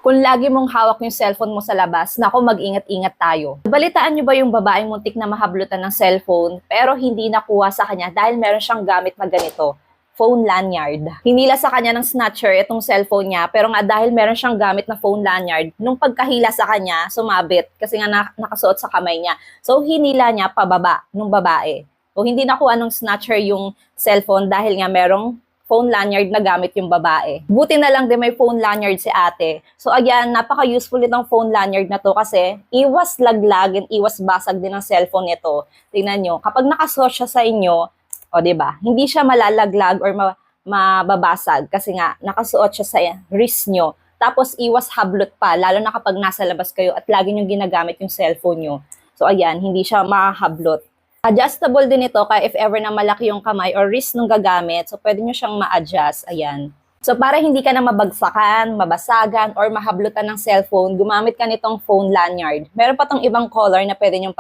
Kung lagi mong hawak yung cellphone mo sa labas, naku, mag-ingat-ingat tayo. Balitaan nyo ba yung babaeng muntik na mahablutan ng cellphone pero hindi nakuha sa kanya dahil meron siyang gamit na ganito? Phone lanyard. Hinila sa kanya ng snatcher itong cellphone niya, pero nga dahil meron siyang gamit na phone lanyard, nung pagkahila sa kanya, sumabit kasi nga nakasuot sa kamay niya. So, hinila niya pababa nung babae. O hindi nakuha ng snatcher yung cellphone dahil nga merong phone lanyard na gamit yung babae. Buti na lang din may phone lanyard si ate. So again, napaka-useful itong phone lanyard na to kasi iwas laglag and iwas basag din ang cellphone nito. Tingnan nyo, kapag nakasuot siya sa inyo, o diba, hindi siya malalaglag or mababasag kasi nga nakasuot siya sa wrist nyo. Tapos iwas hablot pa, lalo na kapag nasa labas kayo at lagi nyo ginagamit yung cellphone nyo. So ayan, hindi siya mahablot. Adjustable din ito kaya if ever na malaki yung kamay or wrist nung gagamit, so pwede nyo siyang ma-adjust. Ayan. So para hindi ka na mabagsakan, mabasagan, or mahablutan ng cellphone, gumamit ka nitong phone lanyard. Meron pa tong ibang color na pwede nyong